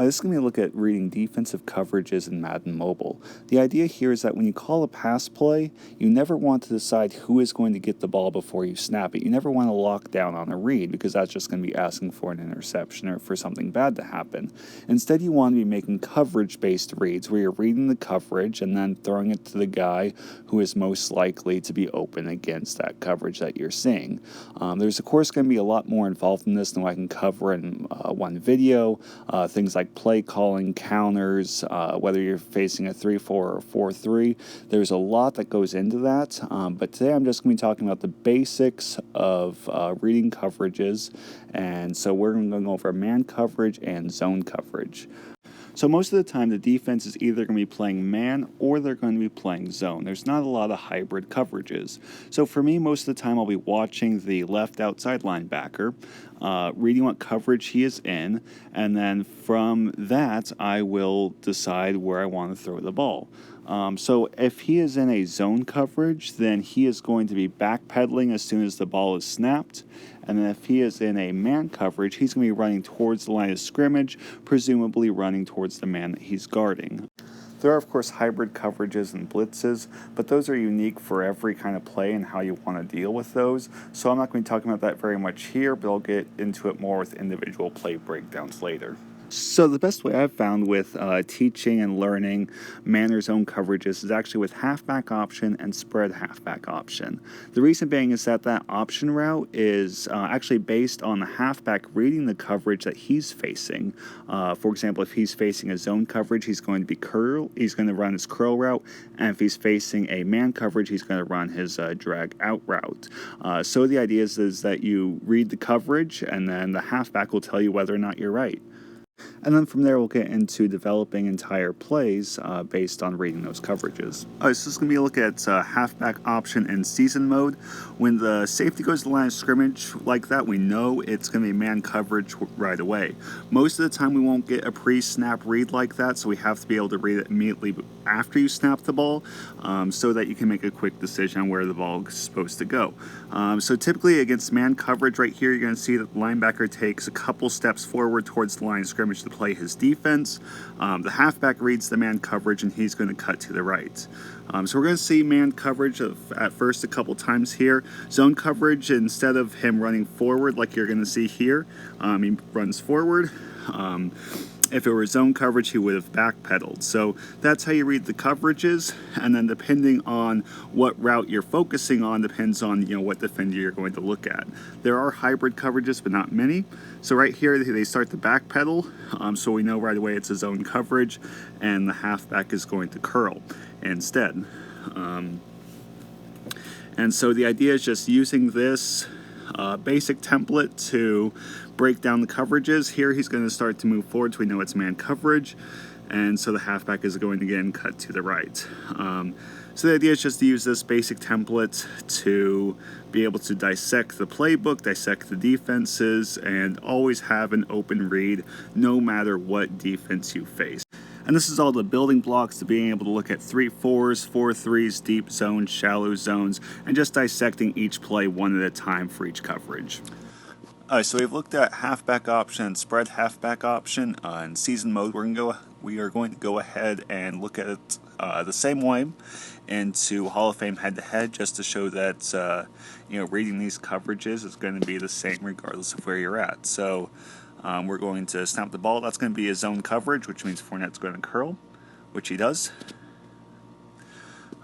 This is going to be a look at reading defensive coverages in Madden Mobile. The idea here is that when you call a pass play, you never want to decide who is going to get the ball before you snap it. You never want to lock down on a read because that's just going to be asking for an interception or for something bad to happen. Instead, you want to be making coverage-based reads where you're reading the coverage and then throwing it to the guy who is most likely to be open against that coverage that you're seeing. There's, of course, going to be a lot more involved in this than I can cover in one video. Things like play calling, counters, whether you're facing a 3-4 or a 4-3. There's a lot that goes into that, but today I'm just going to be talking about the basics of reading coverages, and so we're going to go over man coverage and zone coverage. So most of the time, the defense is either going to be playing man or they're going to be playing zone. There's not a lot of hybrid coverages. So for me, most of the time, I'll be watching the left outside linebacker, reading what coverage he is in, and then from that, I will decide where I want to throw the ball. So if he is in a zone coverage, then he is going to be backpedaling as soon as the ball is snapped. And then if he is in a man coverage, he's going to be running towards the line of scrimmage, presumably running towards the man that he's guarding. There are, of course, hybrid coverages and blitzes, but those are unique for every kind of play and how you want to deal with those. So I'm not going to be talking about that very much here, but I'll get into it more with individual play breakdowns later. So the best way I've found with teaching and learning man or zone coverages is actually with halfback option and spread halfback option. The reason being is that option route is actually based on the halfback reading the coverage that he's facing. For example, if he's facing a zone coverage, he's going to be curl. He's going to run his curl route, and if he's facing a man coverage, he's going to run his drag out route. So the idea is that you read the coverage, and then the halfback will tell you whether or not you're right. And then from there, we'll get into developing entire plays based on reading those coverages. All right, so this is going to be a look at halfback option and season mode. When the safety goes to the line of scrimmage like that, we know it's going to be man coverage right away. Most of the time, we won't get a pre-snap read like that, so we have to be able to read it immediately after you snap the ball so that you can make a quick decision on where the ball is supposed to go. So typically against man coverage right here, you're going to see that the linebacker takes a couple steps forward towards the line of scrimmage to play his defense. The halfback reads the man coverage, and he's going to cut to the right. So we're going to see man coverage at first a couple times here. Zone coverage, instead of him running forward like you're going to see here, he runs forward. If it were zone coverage, he would have backpedaled. So that's how you read the coverages, and then depending on what route you're focusing on depends on what defender you're going to look at. There are hybrid coverages, but not many. So right here, they start to backpedal, so we know right away it's a zone coverage, and the halfback is going to curl instead. And so the idea is just using this basic template to break down the coverages. Here he's going to start to move forward so we know it's man coverage, and so the halfback is going to again cut to the right. So the idea is just to use this basic template to be able to dissect the playbook, dissect the defenses, and always have an open read no matter what defense you face. And this is all the building blocks to being able to look at 3-4s, 4-3s, deep zones, shallow zones, and just dissecting each play one at a time for each coverage. Alright, so we've looked at halfback option and spread halfback option. In season mode, we are going to go ahead and look at it the same way into Hall of Fame head-to-head, just to show that reading these coverages is going to be the same regardless of where you're at. So we're going to snap the ball. That's going to be a zone coverage, which means Fournette's going to curl, which he does.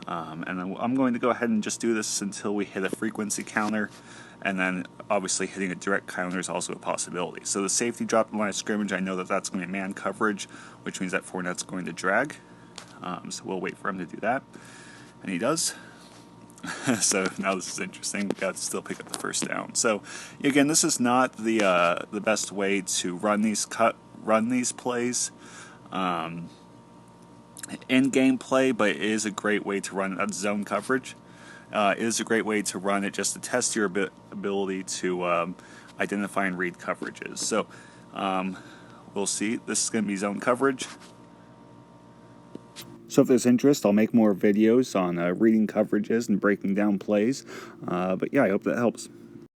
And then I'm going to go ahead and just do this until we hit a frequency counter, and then obviously hitting a direct counter is also a possibility. So the safety dropped the line of scrimmage. I know that that's going to be man coverage, which means that Fournette's going to drag. So we'll wait for him to do that, and he does. So now this is interesting. We've got to still pick up the first down. So again, this is not the best way to run these plays in gameplay, but it is a great way to run that zone coverage. It is a great way to run it just to test your ability to identify and read coverages. So we'll see. This is going to be zone coverage. So if there's interest, I'll make more videos on reading coverages and breaking down plays. But yeah, I hope that helps.